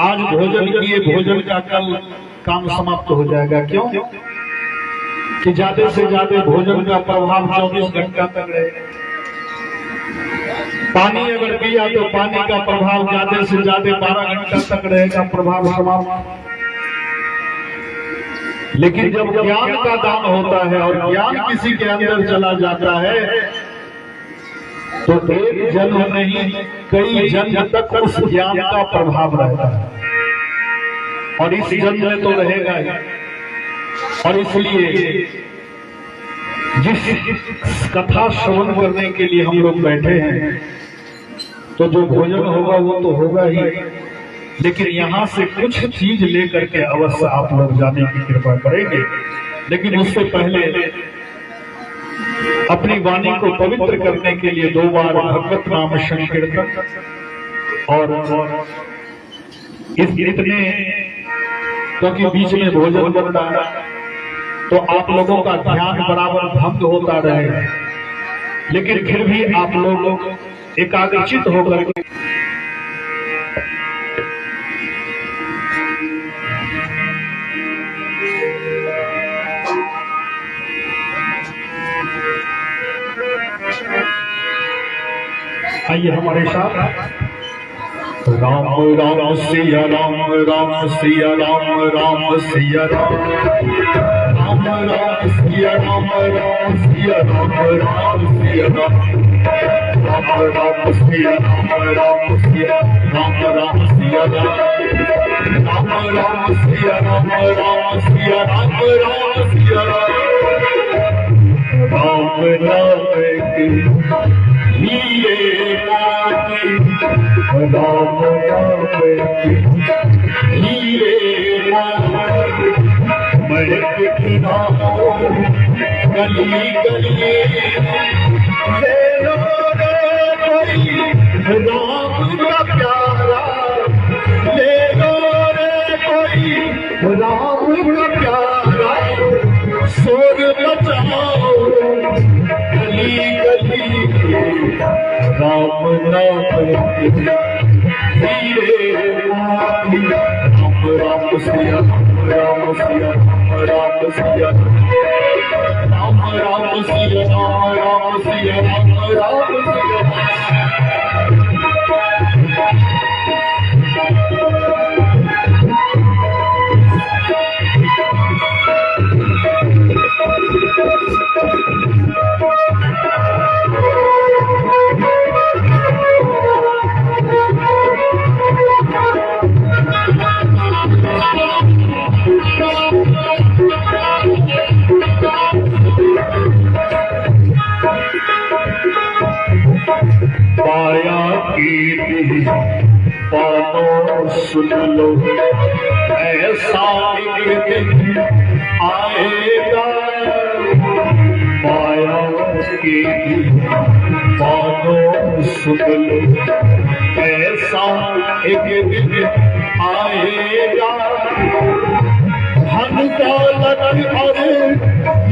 आज भोजन किए, भोजन का कल काम समाप्त हो जाएगा। क्यों कि ज्यादा से ज्यादा भोजन का प्रभाव 24 घंटा तक रहेगा। पानी अगर पिया तो पानी का प्रभाव ज्यादा से ज्यादा 12 घंटा तक रहेगा, प्रभाव समाप्त। लेकिन जब ज्ञान का दान होता है और ज्ञान किसी के अंदर चला जाता है तो एक जन्म नहीं कई जन्म तक उस ज्ञान का प्रभाव रहता है और इस जन्म में तो रहेगा ही। और इसलिए जिस कथा श्रवण करने के लिए हम लोग बैठे हैं तो जो भोजन होगा वो तो होगा ही, लेकिन यहाँ से कुछ चीज लेकर के अवश्य आप लोग जाने की कृपा करेंगे। लेकिन उससे पहले अपनी वाणी को पवित्र करने के लिए 2 बार भगवत नाम संकीर्तन और इतने, क्योंकि बीच में भोजन बन रहा है तो आप लोगों का ध्यान बराबर भंग होता रहे, लेकिन फिर भी आप लोग एकाग्रचित होकर के आइए हमारे साथ राम राम सिया राम, राम सिया राम, राम सिया राम, राम राम सिया राम, राम सिया राम, राम सिया राम, राम राम सिया राम, राम सिया राम, राम सिया राम, राम राम सिया राम, राम सिया राम, राम सिया राम, राम नाम के हीरे मोती, राम नाम के हीरे मोती, मैं दिखना गली गली ले लो रे कोई राम का प्यारा, ले लो रे कोई राम का प्यारा, शोर मचाओ गली गली राम नाम के हीरे मोती, राम राम सिया राम सिया राम सिया राम, राम सिया राम, राम सिया राम, राम सिया पाया की पानो सुन लो, ऐसा एक दिन आएगा, पाया की पानो सुन लो, ऐसा एक दिन आएगा, धन दौलत और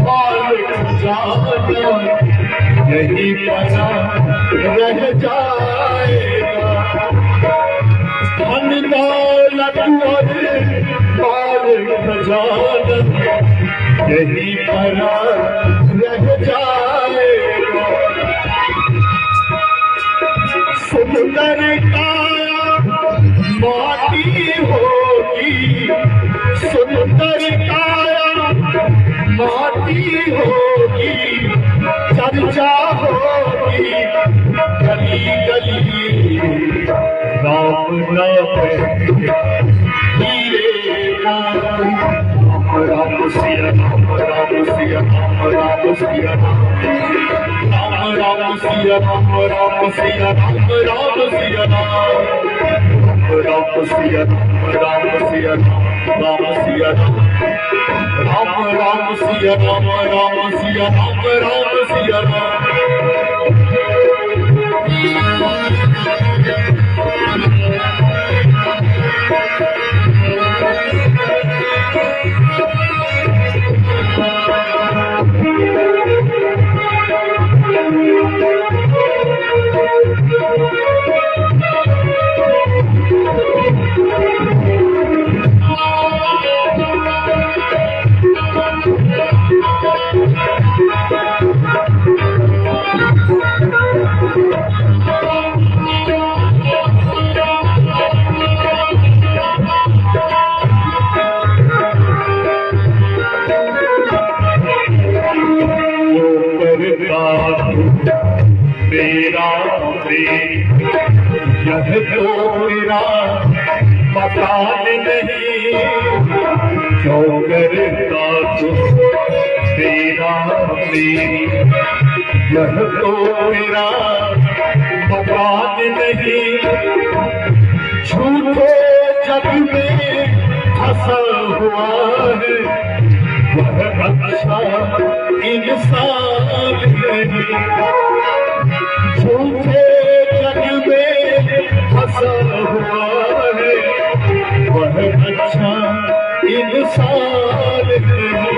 माल खजाना यही पना रह जाएगा, धन दौलत और माल खजाना यही पना रह जाएगा, सुंदर काया माटी होगी, सुंदर काया माटी होगी, चर्चा होगी गली गली राम नाम हीरे मोती, राम सिया राम, राम सिया राम, राम सिया राम, राम सिया राम, राम सिया राम, राम सिया राम, राम सिया राम, राम सिया राम, राम सिया राम, राम राम सिया राम, राम सिया राम, राम सिया राम। तो मेरा मकान नहीं, क्यों करता तू तेरा मेरी, यह तो मेरा मकान नहीं, झूठे जग में फंसा हुआ है, वह अच्छा इंसान नहीं, झूठे जग में फंसा हुआ है, वह अच्छा इंसान नहीं।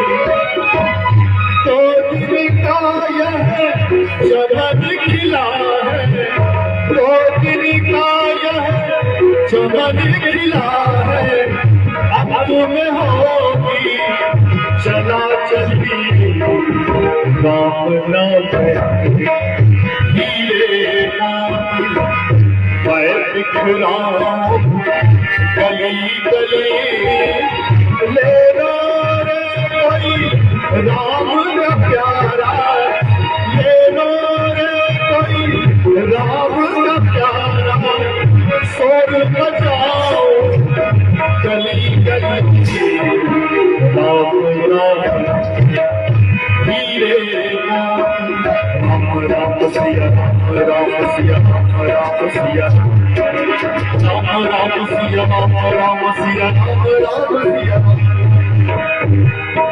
तो दिन का यह चमन खिला है, तो दिन का यह चमन खिला है, अब तुम्हें होगी चला चली राम नाम हीरे मैं बिखरा गली गली, लेना रे कोई राम का प्यारा, लेना रे कोई राम का प्यारा, शोर बजाओ गली गली राम राम हीरे राम राम सिया राम सिया राम सिया राम राम सिया राम सिया राम सिया।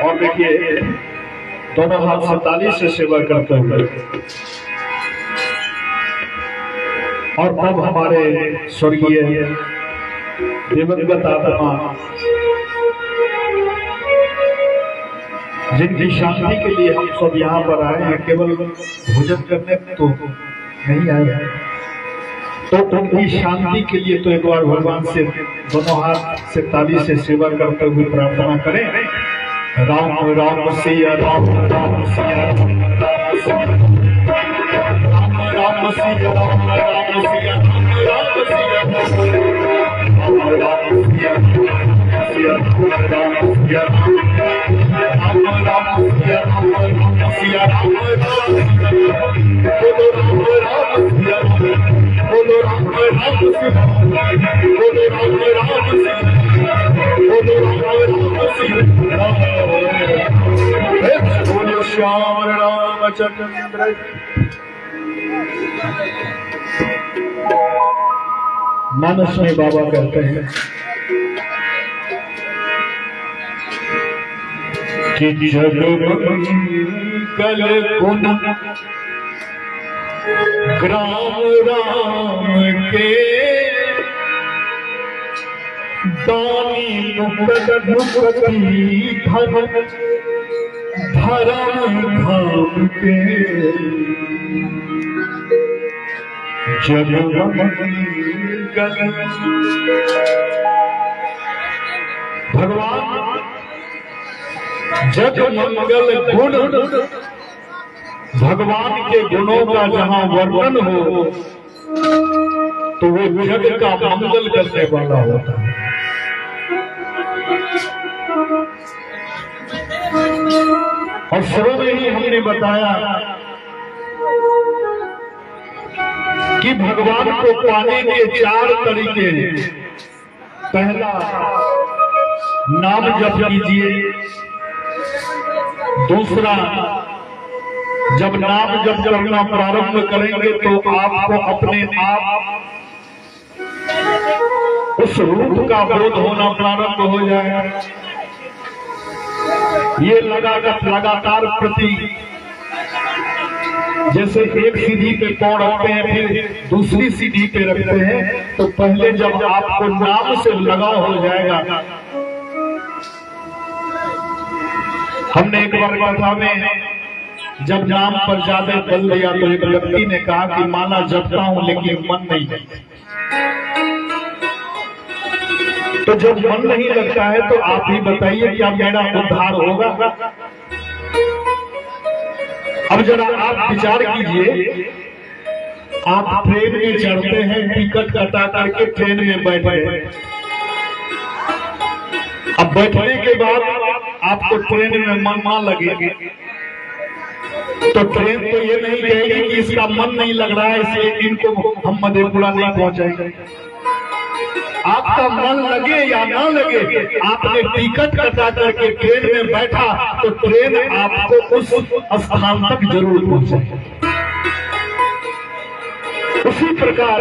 और देखिए दोनों हाथ से ताली से सेवा करते हुए, और तब हमारे स्वर्गीय दिवंगत आत्मा जिनकी शांति के लिए हम सब यहाँ पर आए हैं, केवल भोजन करने तो नहीं आए हैं, तो उनकी शांति के लिए तो एक बार भगवान से दोनों हाथ से ताली से सेवा करते हुए प्रार्थना करें। राम राम सिया राम राम सिया राम सिया राम सिया राम राम सिया राम सिया राम सिया सिया राम सिया राम राम सिया राम सिया राम बोलो राम सिया बोलो राम सिया बोलो राम सिया बोलो राम सिया बोलो श्याम रामचंद्र। मानस में बाबा कहते हैं कि जग मंगल गुण ग्राम राम के, दानी नुकती धर्म धाम के, जग मंगल भगवान जग मंगल गुण, भगवान के गुणों का जहां वर्णन हो तो वो जग का मंगल करने वाला होता है। और शुरू में ही हमने बताया कि भगवान को पाने के 4 तरीके। पहला, नाम जप कीजिए। दूसरा, जब नाम जप करना प्रारंभ करेंगे तो आपको अपने आप उस रूप का बोध होना प्रारंभ हो जाएगा। ये लगातार प्रति, जैसे एक सीढ़ी पे पांव रखते हैं फिर दूसरी सीढ़ी पे रखते हैं, तो पहले जब आपको नाम से लगाव हो जाएगा। हमने एक बार कथा में जब नाम पर ज्यादा बल दिया तो एक व्यक्ति ने कहा कि माला जपता हूं लेकिन मन नहीं लगता। तो जब मन नहीं लगता है तो आप ही बताइए क्या मेरा उद्धार होगा? अब जरा आप विचार कीजिए, आप ट्रेन में चढ़ते हैं, टिकट कटा करके ट्रेन में बैठ गए। अब बैठने के बाद आपको ट्रेन में मन ना लगे तो ट्रेन तो ये नहीं कहेगी कि इसका मन नहीं लग रहा है इसलिए इनको हम मधेपुरा नहीं पहुंचाएंगे। आपका मन लगे या ना लगे, आपने टिकट कटा करके ट्रेन में बैठा तो ट्रेन आपको उस स्थान तक जरूर पहुंचाएगी। उसी प्रकार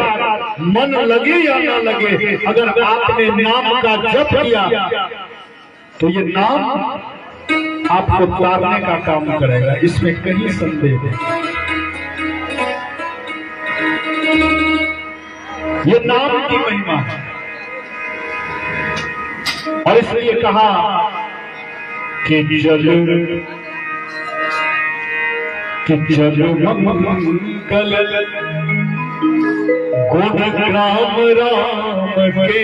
मन लगे या ना लगे, अगर आपने नाम का जप किया तो ये नाम आपको तारने का काम करेगा, इसमें कहीं संदेह नहीं। ये नाम की महिमा है और इसलिए कहा कि जल मंगल गुण राम राम के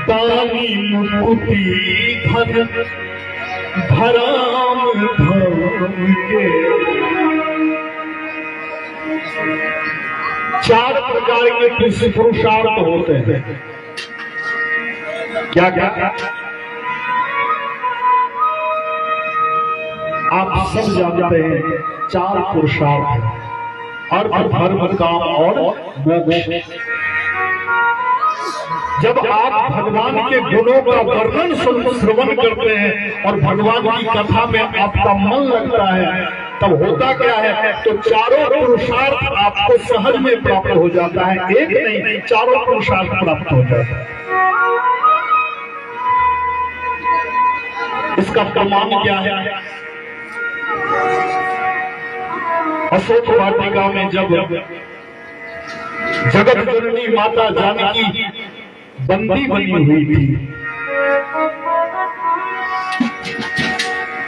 दानी मुक्ति धन धराम धाम के। चार प्रकार के पुरुषार्थ होते हैं। क्या क्या आप सब जानते हैं, चार पुरुषार्थ अर्थ धर्म काम और मोक्ष। जब आप भगवान के गुणों का वर्णन श्रवण करते हैं और भगवान की कथा में आपका मन लगता है, तब होता क्या है, तो चारों पुरुषार्थ आपको सहज में प्राप्त हो जाता है। एक नहीं, चारों पुरुषार्थ प्राप्त हो जाता है। इसका प्रमाण क्या है? अशोक वाटिका में जब जगत जननी माता जानकी बंदी बनी हुई थी,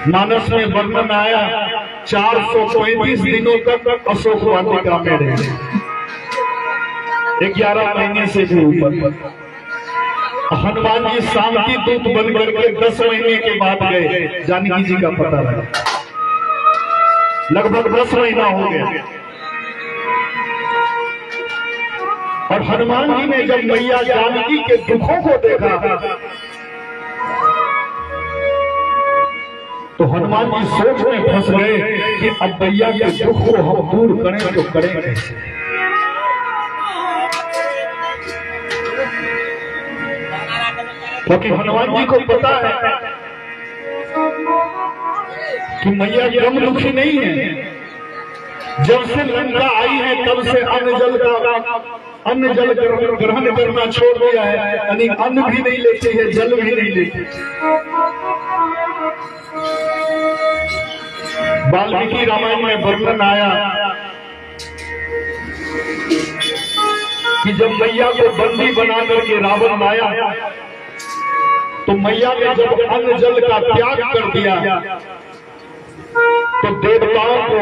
मानस में वर्णन आया 435 दिनों तक अशोक वाटिका में रहे, 11 महीने से भी ऊपर। हनुमान जी शांति दूत बन करके 10 महीने के बाद गए, जानकी जी का पता लगा। लगभग 10 महीना हो गया और हनुमान जी ने जब मैया जानकी के दुखों को देखा तो हनुमान जी सोच में फंस गए कि अब मैया के दुख को हम दूर करें तो करें कैसे। क्योंकि हनुमान जी को पता है कि मैया कम दुखी नहीं है। जब से लंका आई है तब से अन्न जल ग्रहण करना छोड़ दिया है, यानी अन्न भी नहीं लेती है, जल भी नहीं लेती। वाल्मीकि रामायण में वर्णन आया कि जब मैया को बंदी बना करके रावण लाया तो मैया ने जब अन्न जल का त्याग कर दिया तो देवताओं को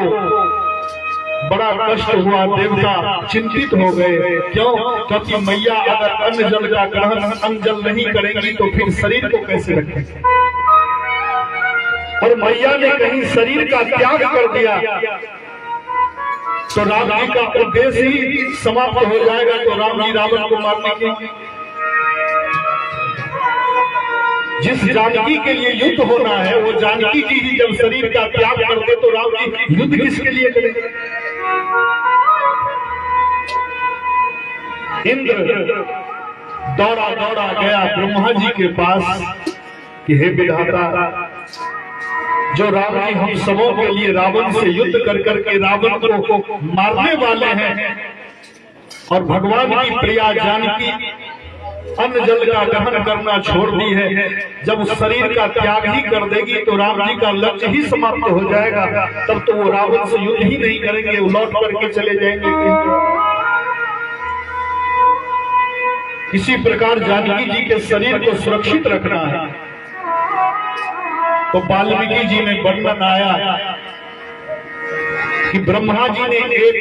बड़ा कष्ट हुआ। देवता चिंतित हो गए। क्यों? क्योंकि मैया अगर अन्न जल का ग्रहण अन्न जल नहीं करेंगी तो फिर शरीर को कैसे रखेंगे। और मैया ने कहीं शरीर का त्याग कर दिया तो राम जी का उद्देश्य ही समाप्त हो जाएगा। तो राम जी रावण को मारने की, जिस जानकी के लिए युद्ध होना है वो जानकी जी ही जब शरीर का त्याग कर दे तो राम जी युद्ध किसके लिए करेंगे। इंद्र दौड़ा दौड़ा गया ब्रह्मा जी के पास कि हे विधाता, जो राम जी हम सबों के लिए रावण से युद्ध कर करके रावण को मारने वाले हैं और भगवान की प्रिया जानकी अन्न जल का ग्रहण करना छोड़ दी है, जब उस शरीर का त्याग ही कर देगी तो राम जी का लक्ष्य ही समाप्त हो जाएगा। तब तो वो रावण से युद्ध ही नहीं करेंगे, वो लौट करके चले जाएंगे। इसी प्रकार जानकी जी के शरीर को सुरक्षित रखना है। तो वाल्मीकि जी में वर्णन आया कि ब्रह्मा जी ने एक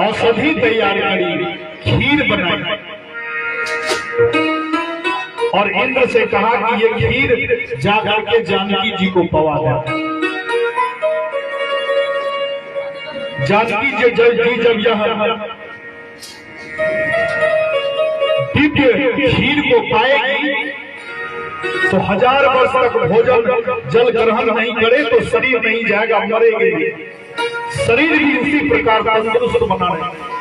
औषधि तैयार करी, खीर बनाई और इंद्र से कहा कि ये खीर जाकर के जानकी जी को पवा दे। जानकी जी जब यह दिव्य खीर को पाएगी तो 1000 वर्ष तक भोजन जल ग्रहण नहीं करे तो शरीर नहीं जाएगा, मरेंगे। शरीर भी उसी प्रकार तंदुरुस्त बना रहे।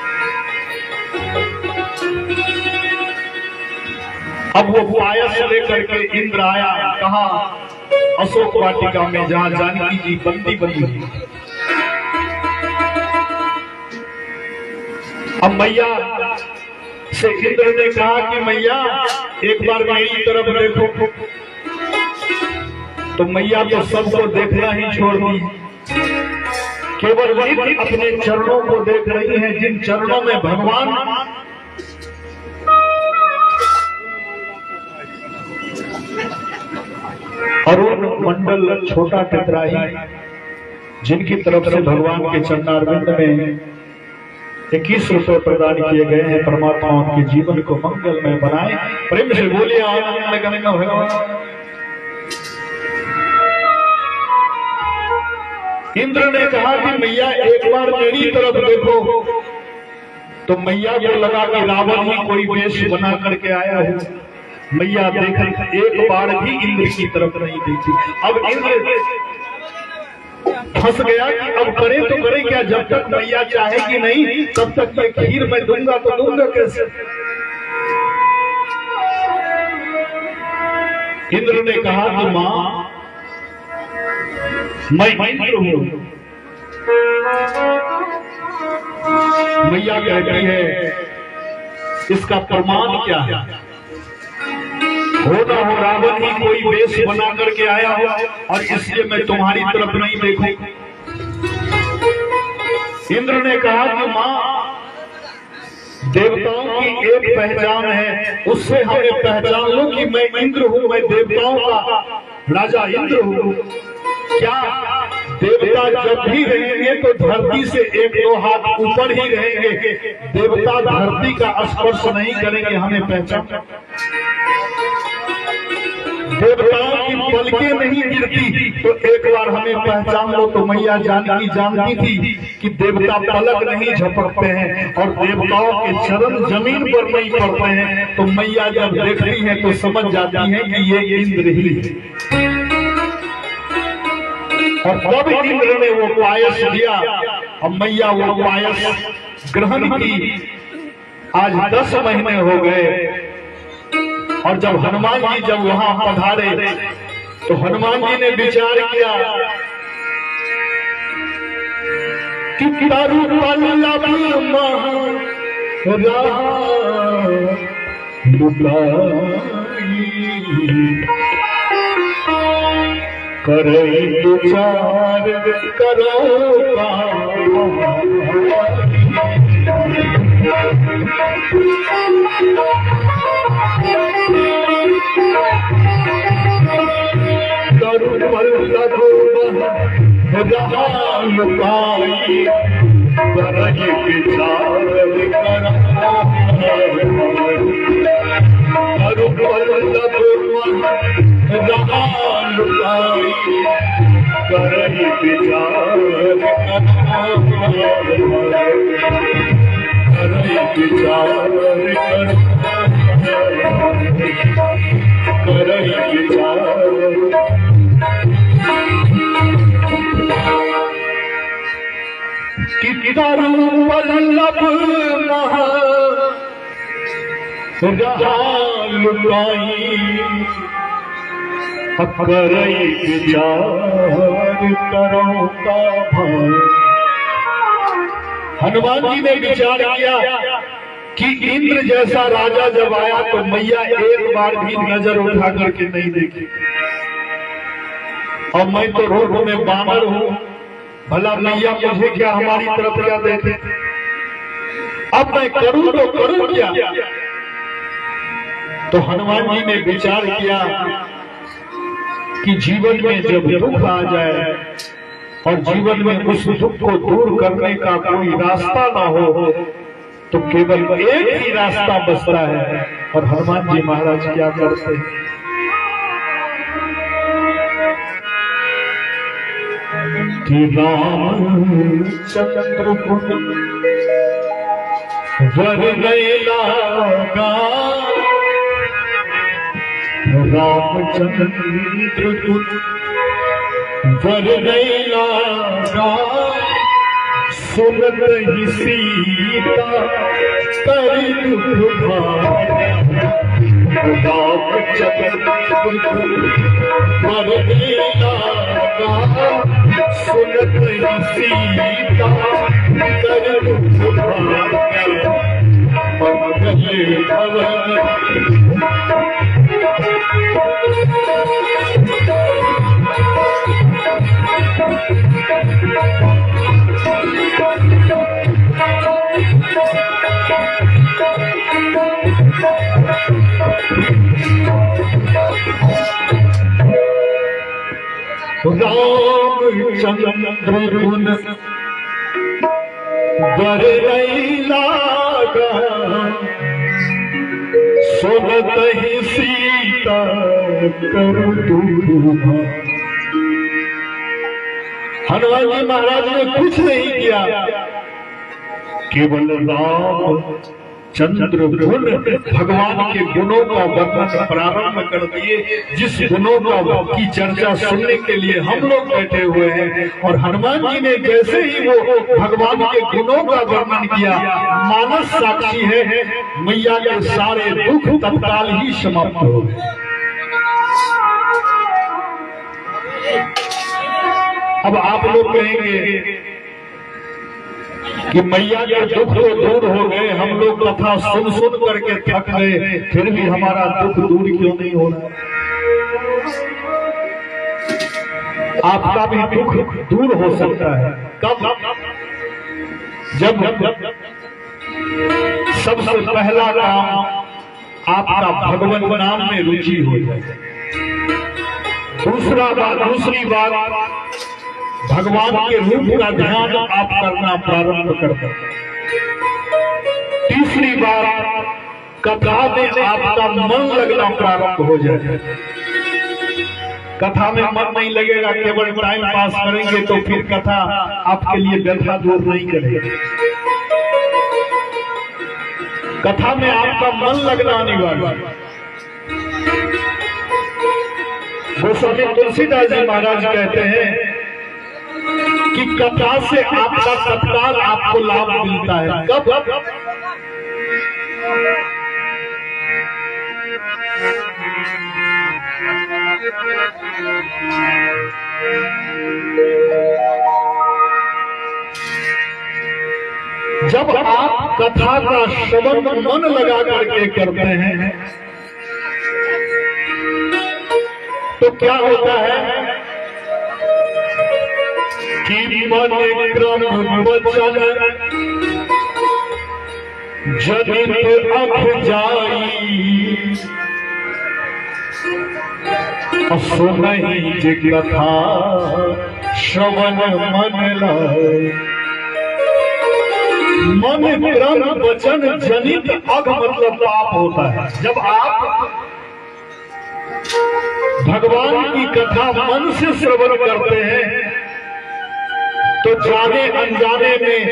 अब वो पायस लेकर के इंद्र आया, कहा अशोक वाटिका में जहां जानकी जी बंदी बनी हुई। अब मैया से इंद्र ने कहा कि मैया एक बार मेरी तरफ देखो। तो मैया तो सबको देखना ही छोड़ दी, केवल नित्य अपने चरणों को देख रही हैं, जिन चरणों में भगवान अरुण मंडल छोटा टकराई, जिनकी तरफ से भगवान के चरणारविंद में 21 रुपए प्रदान किए गए हैं। परमात्मा उनके जीवन को मंगलमय बनाए। प्रेम से बोलिए आनंद गंगा भगवान। इंद्र ने कहा कि मैया एक बार मेरी तरफ देखो। तो मैया को लगा कि रावण ही कोई वेश बना करके आया है। मैया देख एक बार भी इंद्र की तरफ नहीं देखी। अब इंद्र फंस गया कि अब करे तो करे क्या, जब तक मैया चाहेगी नहीं तब तक ये खीर मैं दूंगा तो दूंगा कैसे। इंद्र ने कहा कि मां मैं इंद्र हूं। मैया कहती है इसका प्रमाण क्या है? हो ना हो रावण ही कोई वेश बना करके आया हो और इसलिए मैं तुम्हारी तरफ नहीं देखूं। इंद्र ने कहा कि मां देवताओं की एक पहचान है, उससे हमें पहचान लो कि मैं इंद्र हूं, मैं देवताओं का राजा इंद्र हूं। क्या देवता जब भी रहेंगे तो धरती से 1-2 हाथ ऊपर ही रहेंगे, देवता धरती का स्पर्श नहीं करेंगे, हमें पहचान। देवताओं की पलकें नहीं गिरती तो एक बार हमें पहचान लो। तो मैया जानती थी कि देवता पलक नहीं झपकते हैं और देवताओं के चरण जमीन पर नहीं पड़ते हैं। तो मैया जब देखती है तो समझ जाती है कि ये इंद्र ही है। और तब इंद्र ने वो पायस दिया और मैया वो पायस ग्रहण की। आज 10 महीने हो गए और जब हनुमान जी जब वहां पधारे तो हनुमान जी ने विचार किया कि तारू पल्लव करे विचार करो हनुमान जी ने विचार किया कि इंद्र जैसा राजा जब आया तो मैया एक बार भी नजर उठा करके नहीं देखी। और मैं तो रोड में बानर हूं, भला मैया मुझे क्या हमारी तरफ क्या देखे। अब मैं करूं तो करूं क्या। तो हनुमान जी ने विचार किया कि जीवन में जब दुख आ जाए और जीवन में उस दुख को दूर करने का कोई रास्ता ना हो तो केवल एक ही रास्ता बचता है। और हनुमान जी महाराज क्या करते हैं कि रामचंद्र को वर गए लागा रामचंद्र वर नहीं लागा सुनत ही सीता कर दुख भागा रामचंद्र वर नहीं लागा सुनत ही सीता कर दुख भागा मंगल भवन रामचंद्र गुण वर नहीं लागा सुनत ही सीता कर दुख। हनुमान जी महाराज ने कुछ नहीं किया, केवल राम चंद्र गुण भगवान के गुणों का वर्णन प्रारंभ कर दिए। जिस गुणों की चर्चा सुनने के लिए हम लोग बैठे हुए हैं, और हनुमान जी ने जैसे ही वो भगवान के गुणों का वर्णन किया, मानस साक्षी है, मैया के सारे दुख तत्काल ही समाप्त हो गए। अब आप लोग कहेंगे कि मैया के दुख तो दूर हो गए, हम लोग कथा सुन सुन करके थक गए, फिर भी हमारा दुख दूर क्यों नहीं हो रहा? आपका भी दुख दूर हो सकता है। कब? जब सबसे पहला काम आपका भगवान नाम में रुचि हो जाए। दूसरी बात भगवान के रूप का ध्यान आप करना प्रारंभ कर दें। तीसरी बार कथा में आपका मन लगना प्रारंभ हो जाए। कथा में मन नहीं लगेगा, केवल टाइम पास करेंगे तो फिर कथा आपके लिए व्यथा दूर नहीं करेगी। कथा में आपका मन लगना अनिवार्य। गोस्वामी तुलसीदास जी महाराज कहते हैं कि कथा से आपका तत्काल आपको लाभ मिलता है। कब? जब आप कथा का श्रवण मन लगा करके करते हैं तो क्या होता है कि मन क्रम वचन जनित अख जाई सुनहि जे कथा श्रवण मन लाई। मन क्रम वचन जनित अघ मतलब पाप होता है। जब आप भगवान की कथा मन से श्रवण करते हैं तो जाने अनजाने में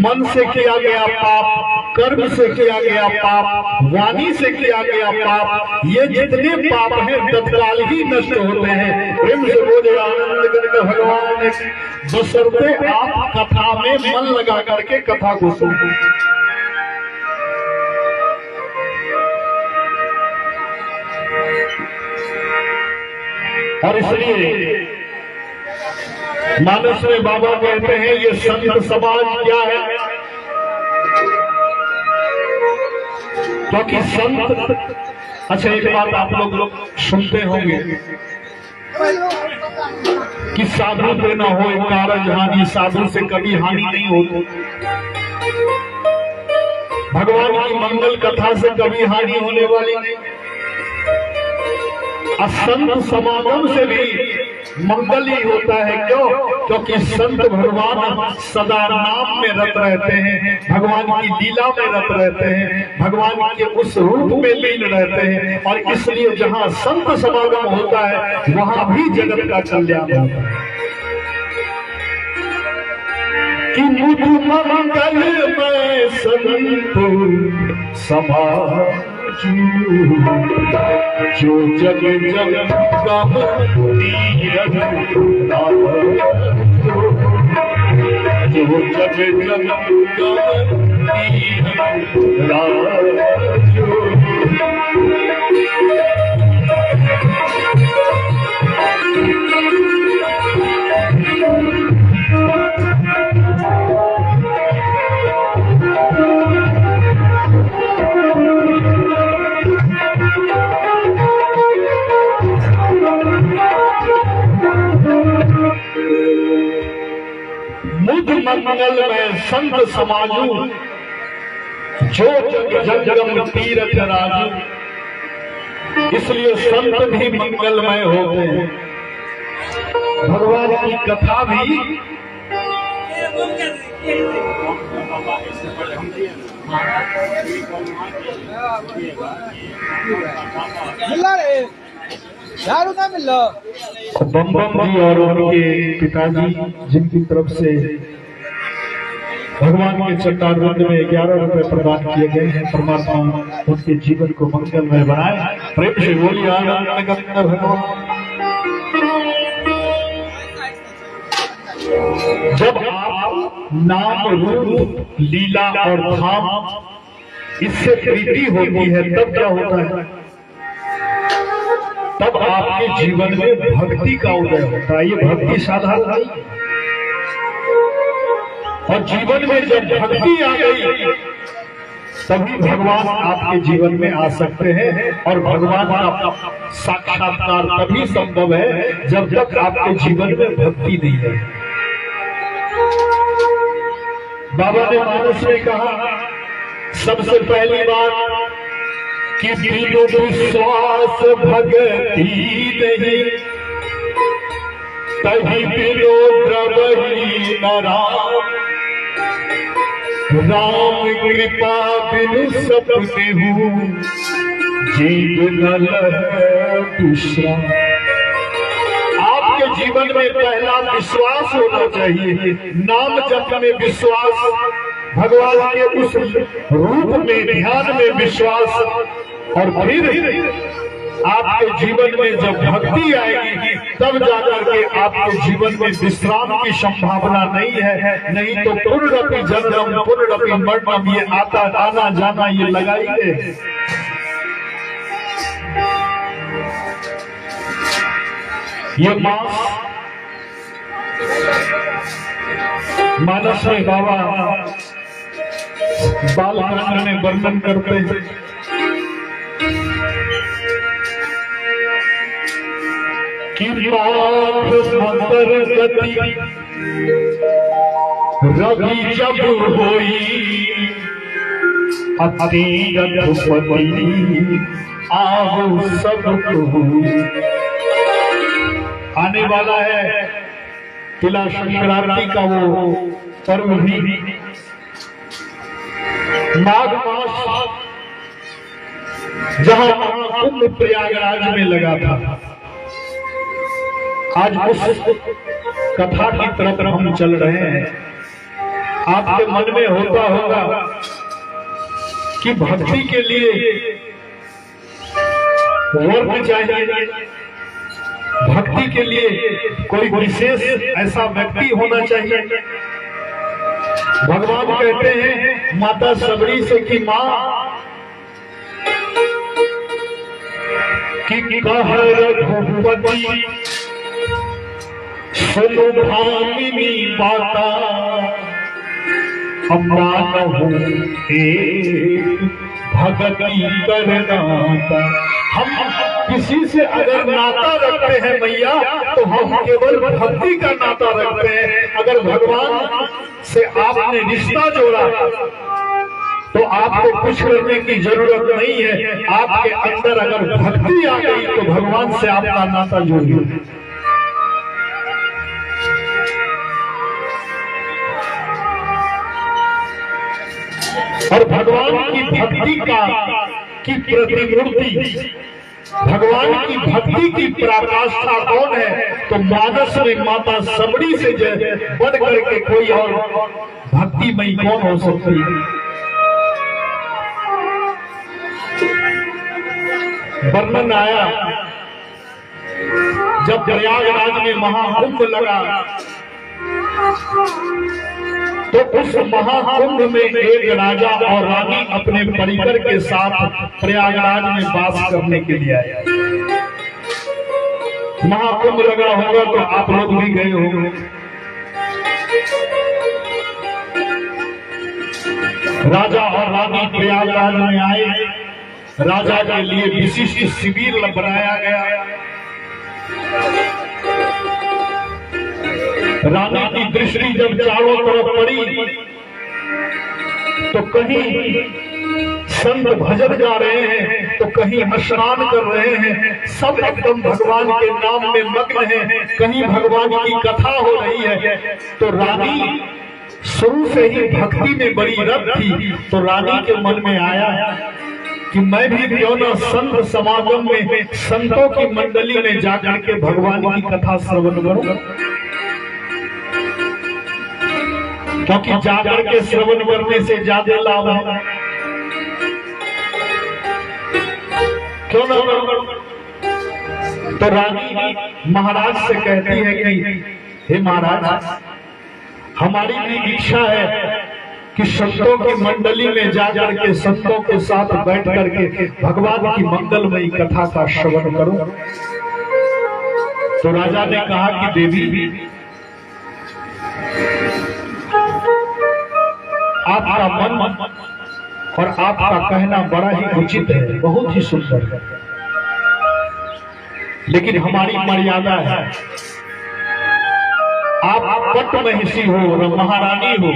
मन से किया गया पाप, कर्म से किया गया पाप, वाणी से किया गया पाप, ये जितने पाप हैं तत्काल ही नष्ट होते हैं। प्रेम से बोले आनंद करके भगवान बशर्ते आप कथा में मन लगा करके कथा को सुने। और इसलिए मानस में बाबा कहते हैं ये संत समाज क्या है? क्योंकि संत, अच्छा एक बात आप लोग सुनते होंगे कि साधु पे न हो कारज हानि, साधु से कभी हानि नहीं होती। भगवान की मंगल कथा से कभी हानि होने वाली नहीं। असंत समागम से भी मंगल ही होता है। क्यों? क्योंकि संत भगवान सदा नाम में रत रहते हैं, भगवान की लीला में रत रहते हैं, भगवान के उस रूप में लीन रहते हैं। और इसलिए जहाँ संत समागम होता है वहाँ भी जगत का कल्याण होता है। कि मुझ मंगल में संत समागम जो जग जग गम तीरथ जो जग जग गम मुझ मंगल में संत समाजू जो जग जगम तीरथ राजू। इसलिए संत भी मंगलमय होते हैं। भगवान की कथा भी बम बम जी और उनके पिताजी जिनकी तरफ से भगवान के चट्टानवृंद में 11 रुपए प्रदान किए गए हैं। परमात्मा उनके जीवन को मंगलमय बनाए। प्रेम से बोलिए आनंद भगवान। जब आप नाम रूप लीला और धाम इससे प्रीति होती है तब क्या होता है? तब आपके जीवन में भक्ति का उदय होता है। ये भक्ति साधारण नहीं। और जीवन में जब भक्ति आ गई तभी भगवान आपके जीवन में आ सकते हैं। और भगवान का साक्षात्कार तभी संभव है जब तक आपके जीवन में भक्ति नहीं है। बाबा ने मानस में कहा सबसे पहली बात कि बिनु विश्वास भगति नहीं, तभी बिनो द्रवही न राम। राम कृपा बिनु सब देहु, जीव न लहै विश्राम। आपके जीवन में पहला विश्वास होना चाहिए। नाम जप में विश्वास, भगवान के उस रूप में ध्यान में विश्वास, और फिर आपके जीवन में जब भक्ति आएगी तब जाकर के आपके जीवन में विश्राम की संभावना नहीं है। नहीं तो पुनरपि जन्म पुनरपि मरणम, ये आता आना जाना ये लगाइए। ये मानस में बाबा बालकांड में वर्णन करते हैं कि मकर गति रवि जब होई, अतिरथपति आहु सब आने वाला है। तिला संक्रांति का वो पर्व भी माघ मास जहां कुंभ प्रयागराज में लगा था। आज उस कथा की तरफ हम चल रहे हैं। आपके मन में होता होगा कि भक्ति के लिए वर्ण चाहिए, भक्ति के लिए कोई विशेष ऐसा व्यक्ति होना चाहिए। भगवान कहते हैं माता सबरी से कि माँ कि कह रघुपति सुनो भामिनी माता, अम्मानहु एक भगति करनाता। हम किसी से अगर नाता रखते हैं मैया तो हम केवल भक्ति का नाता रखते हैं। अगर भगवान से आपने रिश्ता जोड़ा तो आपको कुछ करने की जरूरत नहीं है। आपके अंदर अगर भक्ति आ गई तो भगवान से आपका नाता जुड़ गया। और भगवान की भक्ति की प्रतिमूर्ति, भगवान की भक्ति की पराकाष्ठा कौन है? तो मानस में माता सबरी से बढ़ करके कोई और भक्तिमयी कौन हो सकती है? वर्णन आया जब प्रयागराज में महाकुंभ लगा तो उस महाकुंभ में एक राजा और रानी अपने परिकर के साथ प्रयागराज में वास करने के लिए आए। महाकुंभ लगा होगा तो आप लोग भी गए होंगे। राजा और रानी प्रयागराज में आए। राजा के लिए विशिष्ट शिविर बनाया गया। रानी की दृष्टि जब चारों तरफ पड़ी तो कहीं संत भजन गा रहे हैं तो कहीं स्नान कर रहे हैं, सब एकदम भगवान के नाम में मग्न हैं। कहीं भगवान की कथा हो रही है। तो रानी शुरू से ही भक्ति में बड़ी रत थी। तो रानी के मन में आया कि मैं भी क्यों न संत समागम में, संतों की मंडली में जाकर के भगवान की कथा श्रवण करूं, क्योंकि जाकर के श्रवण करने से ज्यादा लाभ है। क्यों न करूं? तो रानी महाराज से कहती है कि हे महाराज, हमारी भी इच्छा है कि संतों की मंडली में जाकर के संतों के साथ बैठ करके भगवान की मंगलमयी कथा का श्रवण करूं। तो राजा ने कहा कि देवी, आपका मन और आपका कहना बड़ा ही उचित है, बहुत ही सुंदर है, लेकिन हमारी मर्यादा है। आप पट महिषी हो, महारानी हो,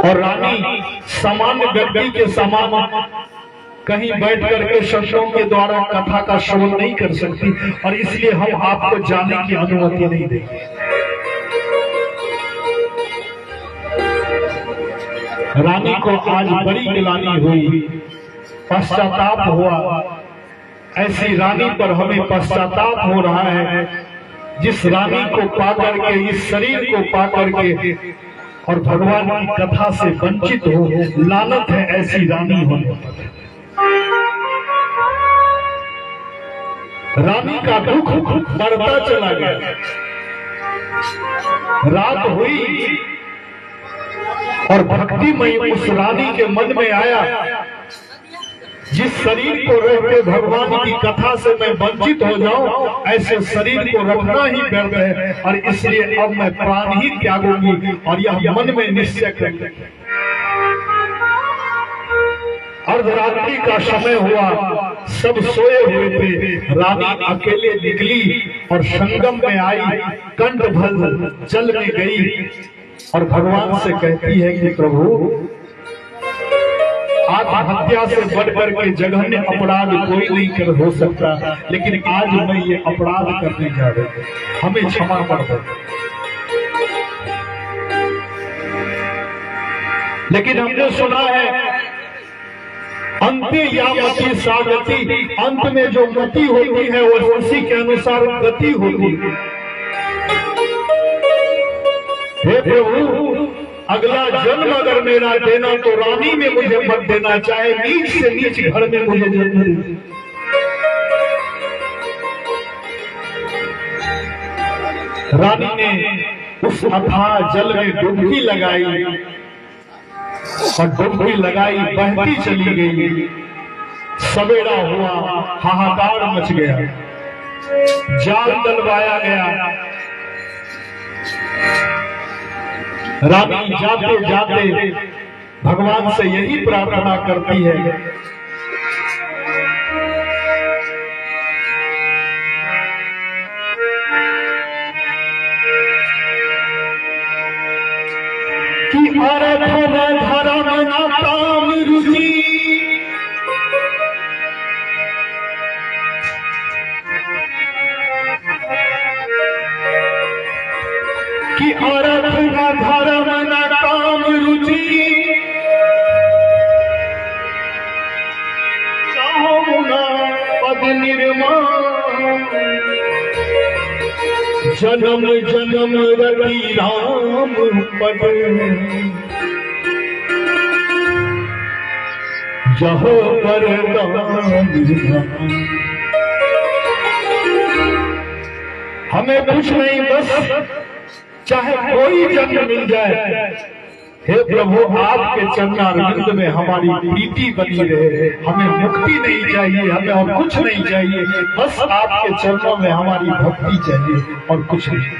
और रानी सामान्य व्यक्ति के समान कहीं बैठ करके संतों के द्वारा कथा का श्रवण नहीं कर सकती, और इसलिए हम आपको जाने की अनुमति नहीं देंगे। रानी को आज बड़ी गिलानी हुई, पश्चाताप हुआ। ऐसी रानी पर हमें पश्चाताप हो रहा है, जिस रानी को पाकर के, इस शरीर को पाकर के और भगवान की कथा से वंचित हो। लानत है ऐसी रानी होने पर। रानी का दुख बढ़ता चला गया। रात हुई और भक्तिमय उस रानी के मन में आया, जिस शरीर को रहते भगवान की कथा से मैं वंचित हो जाऊं, ऐसे शरीर को रखना ही व्यर्थ है, और इसलिए अब मैं प्राण ही त्यागूंगी। और यह मन में निश्चय कर लिया। अर्धरात्रि का समय हुआ, सब सोए हुए थे। रानी अकेले निकली और संगम में आई, कंठ भर जल में गई और भगवान से कहती है कि प्रभु, आत्महत्या से बढ़कर के जघन्य अपराध कोई नहीं कर हो सकता, लेकिन आज मैं ये अपराध करने जा रहा हूं, हमें क्षमा कर दो। लेकिन हमने सुना है अंते यामति सागति, अंत में जो गति होती है वो उसी के अनुसार गति होती है। हे प्रभु, अगला जन्म अगर मेरा देना तो रानी में मुझे मत देना, चाहे नीच से नीच घर में मुझे जन्म दे। रानी ने उस अथाह जल में डुबकी लगाई और डुबकी लगाई, बहती चली गई। सवेरा हुआ, हाहाकार मच गया, जाल डलवाया गया। रानी जाते जाते भगवान से यही प्रार्थना करती है कि अर्थ धर्म न काम रुचि, कि अर्थ न धर्म न काम रुचि, चाहूं न पद निर्माण, जन्म जन्म रति राम पद, जहाँ पर हमें कुछ नहीं, बस चाहे कोई जन्म मिल जाए, हे प्रभु आपके चरणारविंद में हमारी प्रीति बनी रहे। हमें मुक्ति नहीं चाहिए, हमें और कुछ नहीं चाहिए, बस आपके चरणों में हमारी भक्ति चाहिए और कुछ नहीं।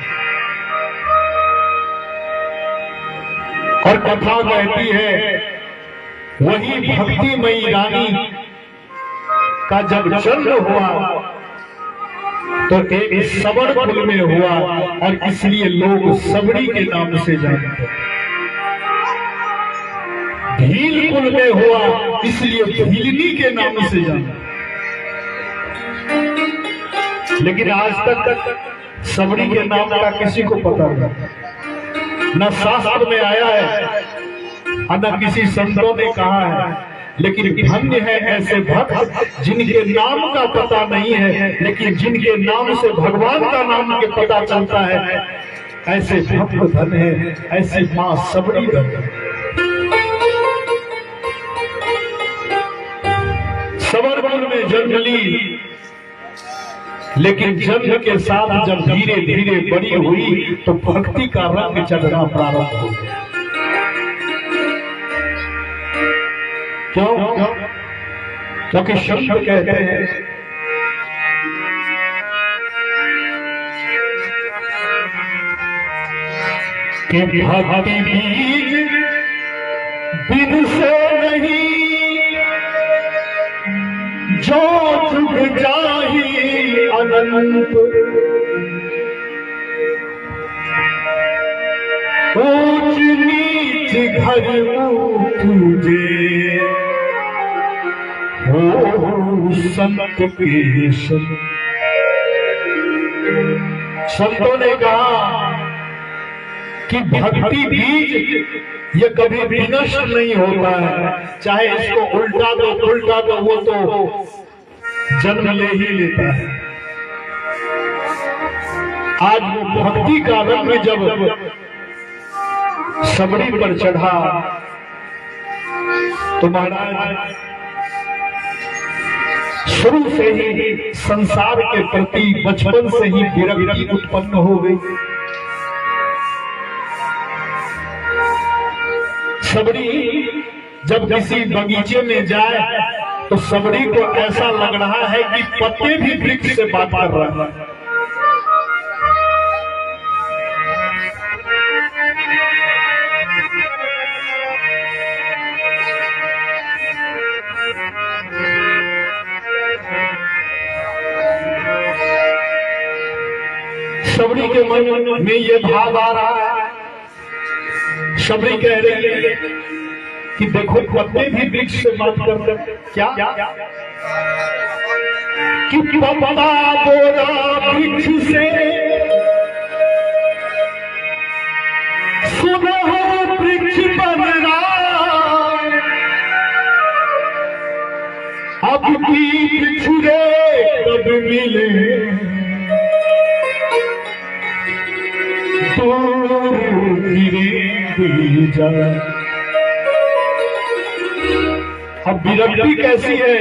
और कथा कहती है वही भक्तिमयी रानी का जब जन्म हुआ तो एक सबरपुर में हुआ, और इसलिए लोग सबरी के नाम से जानते। भीलपुर में हुआ इसलिए भीलनी के नाम से जानते। लेकिन आज तक सबरी के नाम का किसी को पता नहीं, न शास्त्र में आया है न किसी संतों ने कहा है। लेकिन धन्य है ऐसे भक्त जिनके नाम का पता नहीं है, लेकिन जिनके नाम से भगवान का नाम के पता चलता है। ऐसे भक्त धन्य है, ऐसी मां सबरी धन्य। सबरपुर में जन्म ली, लेकिन जन्म के साथ जब धीरे धीरे बड़ी हुई तो भक्ति का रंग चढ़ना प्रारंभ हो गया। क्यों? क्योंकि शब्द कहते हैं कि भक्ति बीज बिन से नहीं, जो चुग जाही अनंत। ऊंच नीच घर तुझे हो संत के संग। संतों ने कहा कि भक्ति बीज ये कभी भी नष्ट नहीं होता है, चाहे इसको उल्टा दो वो तो जन्म ले ही लेता है। आज वो भक्ति का रंग जब सबरी पर चढ़ा तो महाराज शुरू से ही संसार के प्रति बचपन से ही विरक्ति उत्पन्न हो गई। सबरी जब किसी बगीचे में जाए तो सबरी को ऐसा लग रहा है कि पत्ते भी वृक्ष से बात कर रहा है। सबरी के मन में ये भाव आ रहा है। सबरी कह रही है कि देखो पत्ते भी वृक्ष से बात करते। क्या कि पत्ता बोला वृक्ष से, सुनो वृक्ष बन रहा, अब की बिछड़े कब मिले, अब विरक्ति कैसी है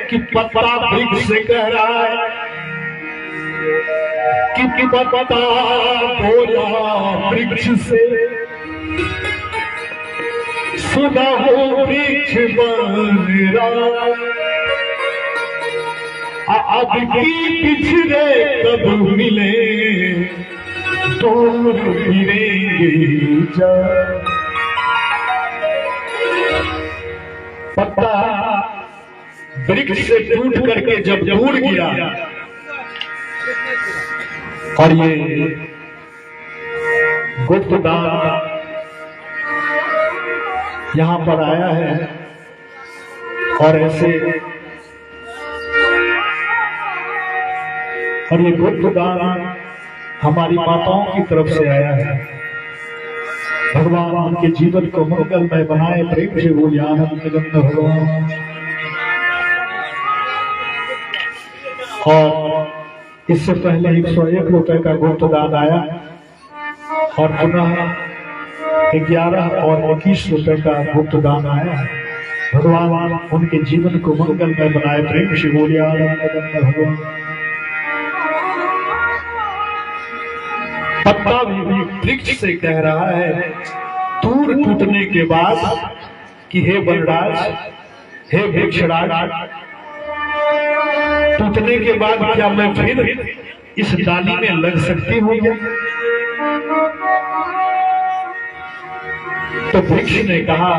कि पत्ता वृक्ष से कह रहा है कि पत्ता बोला वृक्ष से, सुना हो वृक्ष बन रहा, अब की पिछड़े कब मिले, दूर फिरेंगे जा। पत्ता वृक्ष से टूट करके जब दूर गिरा और ये गुप्तदान यहां पर आया है और ऐसे, और ये गुप्तदान हमारी माताओं की तरफ से आया है। भगवान उनके जीवन को मंगलमय बनाए, प्रेम से बोलिए आनंद गंध भगवान। और इससे पहले 101 रुपए का गुप्तदान आया और पुनः 11 और 21 रुपए का गुप्तदान आया। भगवान उनके जीवन को मंगलमय बनाए। प्रेम से बोलिए भगवान। पत्ता भी वृक्ष से कह रहा है दूर टूटने के बाद कि हे वनराज, हे वृक्षराज, टूटने के बाद क्या मैं फिर इस डाली में लग सकती हूँ क्या? तो वृक्ष ने कहा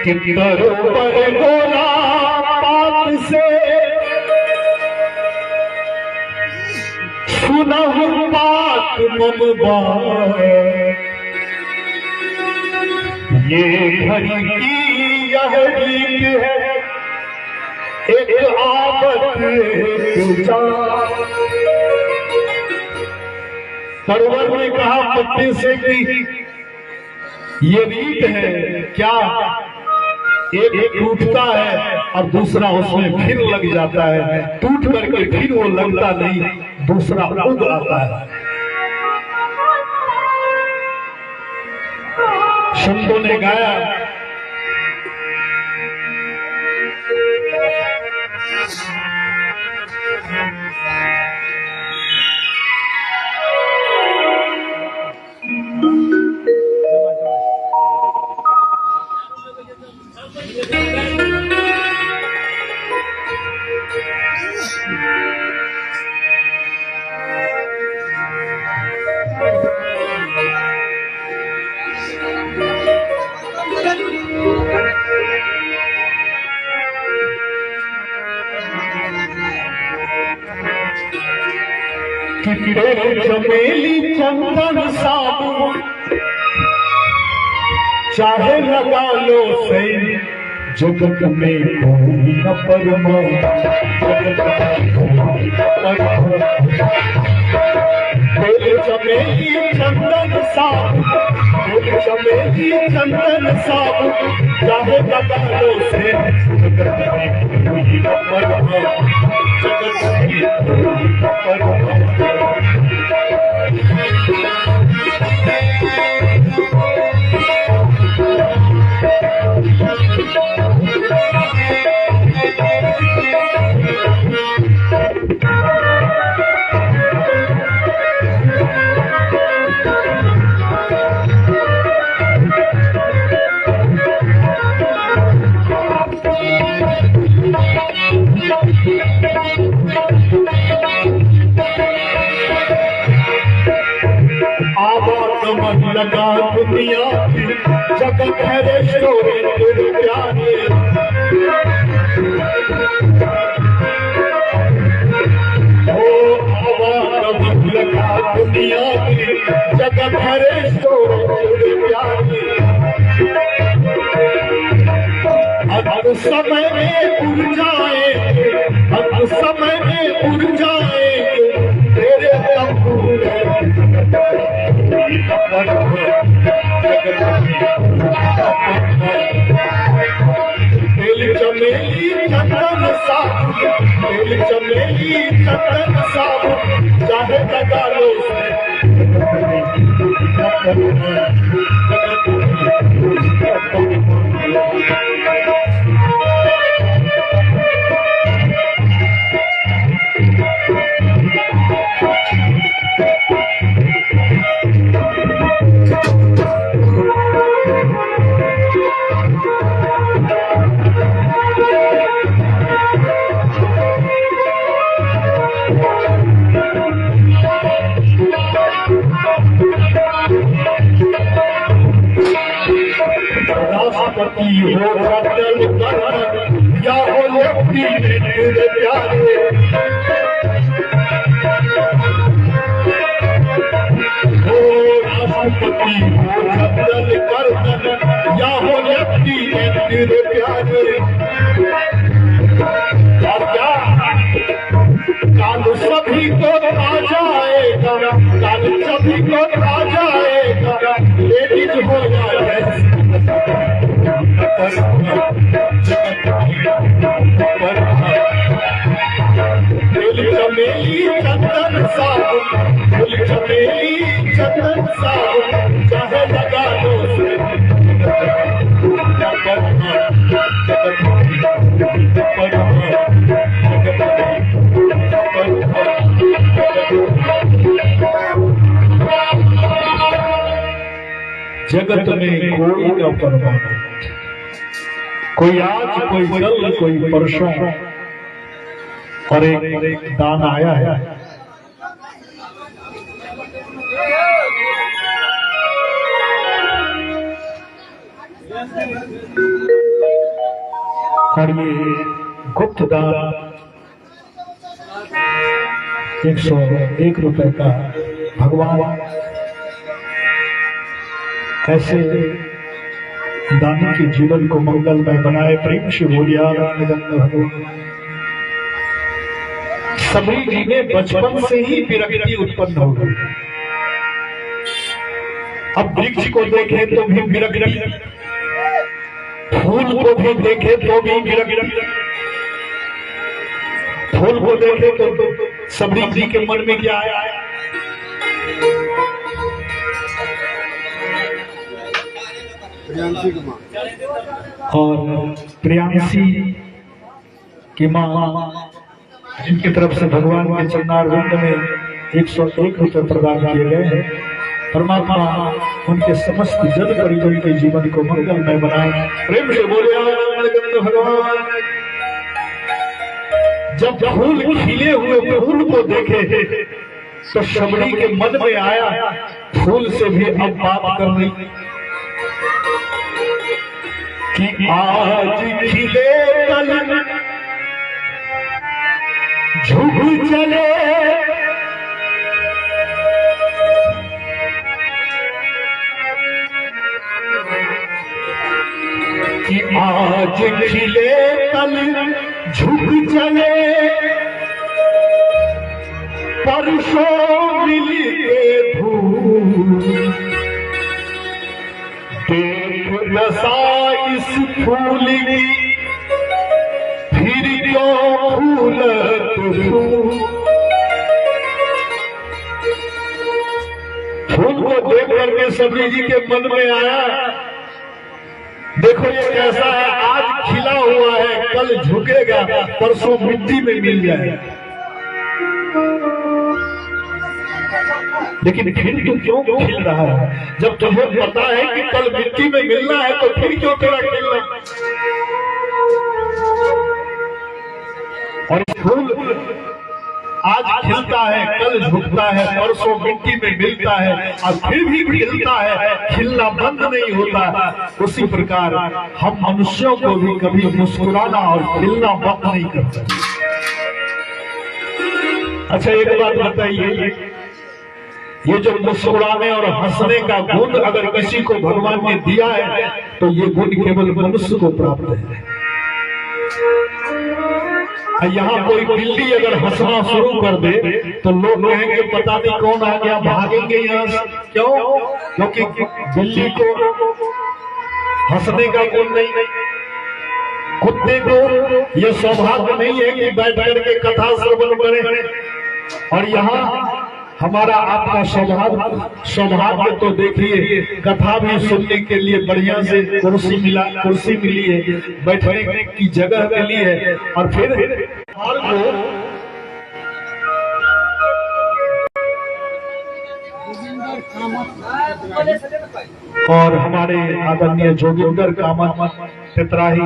कि करो पर बोला पात से सुना बात मम बात, ये घड़ी की यह रीत है एक आफत परवर ने कहा पत्ते से कि ये रीत है क्या? एक टूटता है और दूसरा उसमें फिर लग जाता है, टूट करके फिर वो लगता नहीं, दूसरा उग आता है। संतों ने गाया चमेली चंदन साबुन चाहे लगा लो सही, जगत में कोई न परमा, चमेली चंदन साबुन, चमेली चंदन साबुन चाहे लगा लो सही, जगत में कोई न परमा, जगत में कोई न परमा। लगा दुनिया की जगत है रेस्टोरेंट प्यारे, ओ आवाज लगा दुनिया की जगत है रेस्टोरेंट प्यारे। अब समय में उड़ जाए, अब समय में उड़ जाए तेरे तंबू चमेली चंदन साबुन, चमेली चंदन साबुन चाहे लगा लो राष्ट्रपति हो अटल कर या हो लेफ्टिनेंट प्यारे, हो राष्ट्रपति हो अटल कर या हो लेफ्टिनेंट प्यारे। और क्या काल सभी को आ जाएगा, काल सभी को आ जाएगा, लेडीज हो जाए चमेली चंदन साबुन, चमेली चंदन साबुन चाहे लगा लो जगत में कोई न परमानेंट, कोई आज कोई कल कोई परसों। और एक दान आया है, और ये गुप्त दान 101 रुपए का। भगवान कैसे दानी के जीवन को मंगलमय बनाए। प्रेम से बोलिया भगवान। सबरी जी में बचपन से ही विरक्ति उत्पन्न हो गई। अब वृक्ष को देखे तो भी विरक्ति, फूल को भी देखे तो भी विरक्ति। फूल को देखे तो सबरी जी के मन में क्या आया? और प्रियांशी की माँ, जिनकी तरफ से भगवान के चरणारविंद में 101 रुपए प्रदान किए गए हैं। परमात्मा उनके समस्त जन परिजन के जीवन को मंगलमय बनाए। प्रेम से बोले भगवान। जब फूल खिले हुए फूल को देखे तो शबरी के मन में आया फूल से भी अब बात करनी कि आज खिले कल झुक चले, कि आज खिले कल झुक चले, परसों मिलके धूल। देख दशा इस फूल की, फिर क्यों फूलत फूल। फूल को देख करके सबरी जी के मन में आया, देखो ये कैसा है, आज खिला हुआ है, कल झुकेगा, परसों मिट्टी में मिल जाएगा। लेकिन फिर तो क्यों खिल रहा है? जब तुम्हें पता है कि कल मिट्टी में मिलना है तो फिर क्यों तेरा खिलना? और फूल आज खिलता है, कल झुकता है, परसों मिट्टी में मिलता है और फिर भी खिलता है, खिलना बंद नहीं होता। उसी प्रकार हम मनुष्यों को भी कभी मुस्कुराना और खिलना बंद नहीं करते। अच्छा एक बात बताइए, ये जो मुस्कुराने और हंसने का गुण अगर किसी को भगवान ने दिया है तो ये गुण केवल मनुष्य को प्राप्त है। यहाँ कोई बिल्ली अगर हंसना शुरू कर दे तो लोग कहेंगे पता नहीं कौन आ गया, भागेंगे यहाँ से। क्यों? क्योंकि बिल्ली को हंसने का गुण नहीं। कुत्ते को यह सौभाग्य नहीं है कि बैठ करके कथा श्रवण करें। और यहाँ हमारा आपका सौभाग्य तो देखिए, कथा भी सुनने के लिए बढ़िया से कुर्सी मिली है, बैठने की जगह मिली है। और फिर और हमारे आदरणीय जोगिंदर कामत पितराही,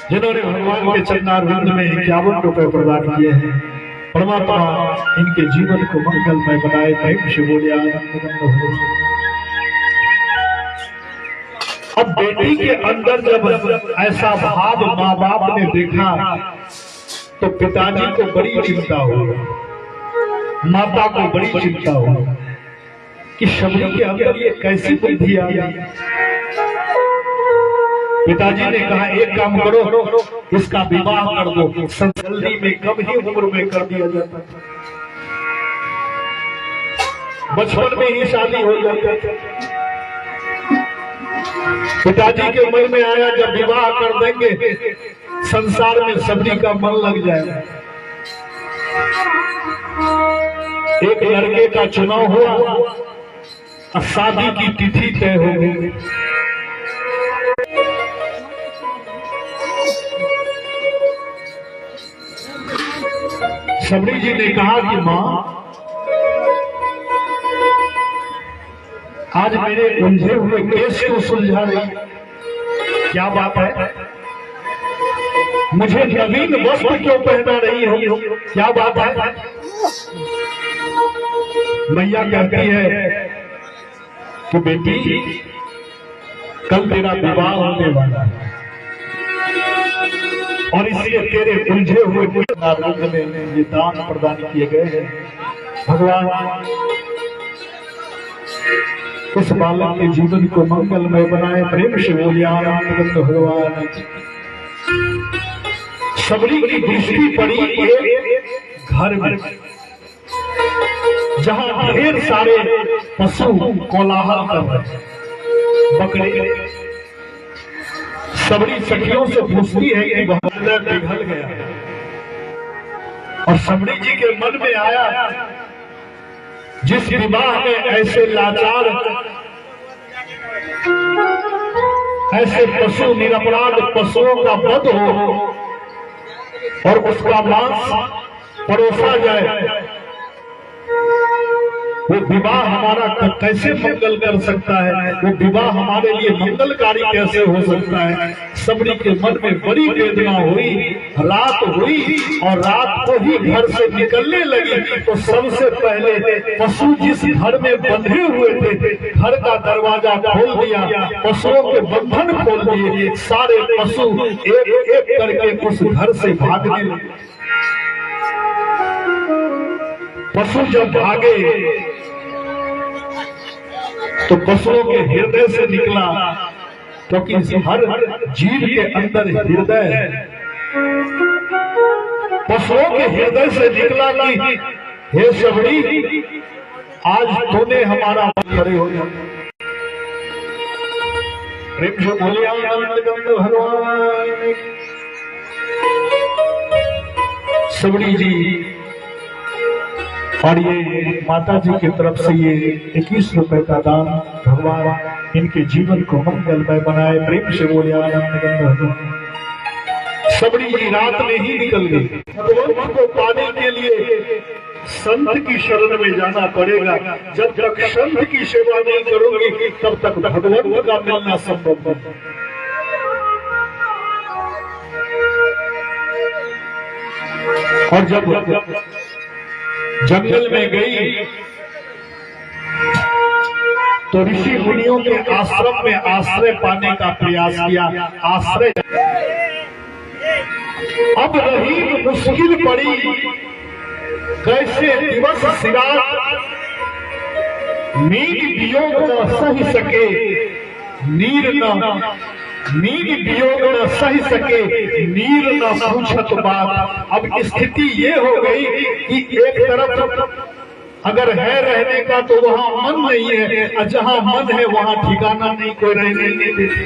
जिन्होंने भगवान के चरणारविंद में 51 रुपए प्रदान किए हैं। परमात्मा इनके जीवन को मंगलमय बनाए। प्रेम से बोले अब बेटी के अंदर जब ऐसा भाव माँ बाप ने देखा तो पिताजी को बड़ी चिंता हुई, माता को बड़ी चिंता हुई कि शबरी के अंदर ये कैसी बुद्धि आ गई। पिताजी ने कहा एक काम करो, इसका विवाह कर दो। जल्दी में कम ही उम्र में कर दिया जाता था, बचपन में ही शादी हो जाती थी। पिताजी के मन में आया जब विवाह कर देंगे संसार में सबरी का मन लग जाएगा। एक लड़के का चुनाव हुआ और शादी की तिथि तय हो गई। सबरी जी ने कहा कि माँ आज मेरे उलझे हुए केस को सुलझा रही, क्या बात है। मुझे नवीन वस्त्र क्यों पहना रही हो, क्या बात है। मैया कहती है कि बेटी कल तेरा विवाह होने वाला है और इसलिए तेरे उलझे हुए में ये दान प्रदान किए गए हैं। भगवान इस बालक के जीवन को मंगलमय बनाए। प्रेम से बोलिए आनंद भगवान। सबरी की दृष्टि पड़ी एक घर में जहां ढेर सारे पशु कोलाहल कर रहे, बकरे। सबरी सखियों से पूछती है कि वह पिघल गया, और सबरी जी के मन में आया जिस विवाह में ऐसे लाचार, ऐसे पशु निरपराध पशुओं का वध हो और उसका मांस परोसा जाए, वो विवाह हमारा कैसे मंगल कर सकता है, वो विवाह हमारे लिए मंगलकारी कैसे हो सकता है। सबरी के मन में बड़ी वेदना हुई। रात हुई और रात को ही घर से निकलने लगी तो सबसे पहले पशु जिस घर में बंधे हुए थे घर का दरवाजा खोल दिया, पशुओं के बंधन खोल दिए। सारे पशु एक एक करके उस घर से भागने लगे। पशु जब भागे तो पशुओं के हृदय से निकला, क्योंकि हर जीव के अंदर हृदय है। पशुओं के हृदय से निकला कि हे सबरी, आज तूने हमारा मन खड़े हो गया। प्रेम से बोलिए आनंद भगवान। सबरी जी और ये माता जी की तरफ से ये 21 रुपए का दान भगवान इनके जीवन को मंगलमय बनाए। प्रेम से बोले आनंद। सबरी जी रात में ही निकल गई। भगवान को पाने के लिए संत की शरण में जाना पड़ेगा। जब तक संत की सेवा नहीं करोगे तब तक भगवान का मिलना संभव नहीं। और जब जंगल में गई तो ऋषि मुनियों के आश्रम में आश्रय पाने का प्रयास किया। आश्रय अब रही मुश्किल पड़ी, कैसे दिवस सिरात नीर वियोग न सही सके, नीर वियोग न सही सके, नीर न पूछत बात। अब स्थिति ये हो गई कि एक तरफ अगर है रहने का तो वहां मन नहीं है, और जहां मन है वहां ठिकाना नहीं, कोई रहने नहीं देते।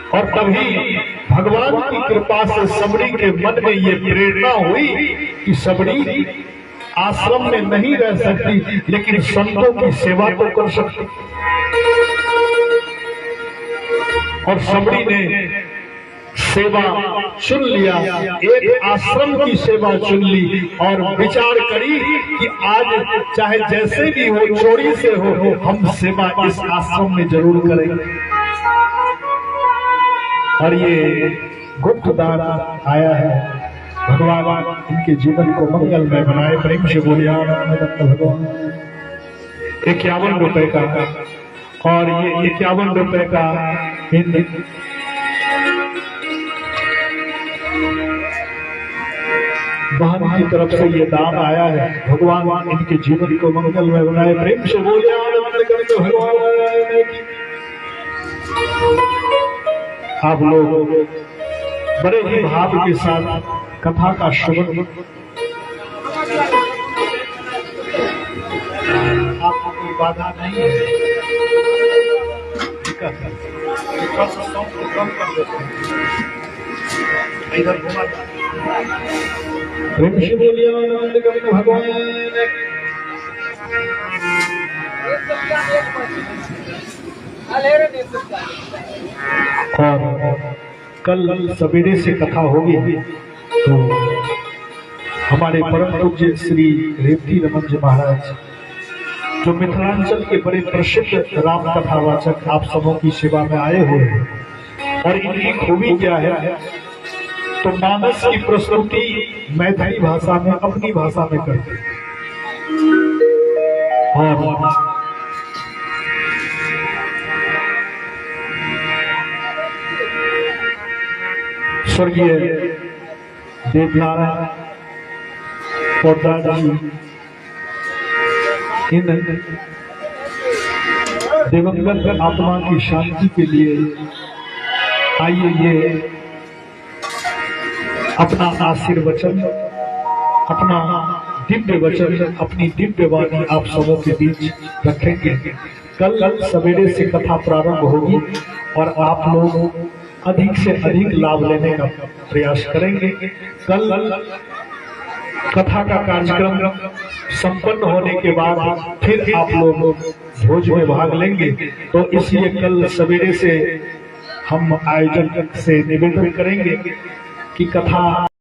और तभी भगवान की कृपा से सबरी के मन में ये प्रेरणा हुई कि सबरी आश्रम में नहीं रह सकती लेकिन संतों की सेवा तो कर सकती। और सबरी ने सेवा चुन लिया, एक आश्रम की सेवा चुन ली और विचार करी कि आज चाहे जैसे भी हो, चोरी से हो, हम सेवा इस आश्रम में जरूर करेंगे। और ये गुप्त दान आया है। भगवान इनके जीवन को मंगलमय बनाए। प्रेम से बोलिए आनंद भगवान। 51 रुपए का, और ये 51 रुपए का बहन की तरफ से ये दान आया है। भगवान इनके जीवन को मंगलमय बनाए। प्रेम से बोलिए आनंद भगवान। आप लोग बड़े ही भाव के साथ कथा का श्रवण, आपको कोई बाधा नहीं है, इधर घुमा। प्रेम से बोलिए आनंद भगवान। और कल सवेरे से कथा होगी तो हमारे परम पूज्य श्री रेवती रमन जी महाराज जो मिथिलांचल के बड़े प्रसिद्ध राम कथावाचक आप सबों की सेवा में आए हुए हैं। और इनकी खूबी क्या है, तो मानस की प्रस्तुति मैथिली भाषा में, अपनी भाषा में करते हैं। और स्वर्गीय देवनारायण पोद्दार जी इन दिवंगत आत्मा की शांति के लिए आइए ये अपना आशीर्वचन, अपना दिव्य वचन, अपनी दिव्य वाणी आप सबों के बीच रखेंगे। कल सवेरे से कथा प्रारंभ होगी और आप लोग अधिक से अधिक लाभ लेने का प्रयास करेंगे। कल कथा का कार्यक्रम संपन्न होने के बाद फिर आप लोग भोज में भाग लेंगे। तो इसलिए कल सवेरे से हम आयोजक से निवेदन करेंगे कि कथा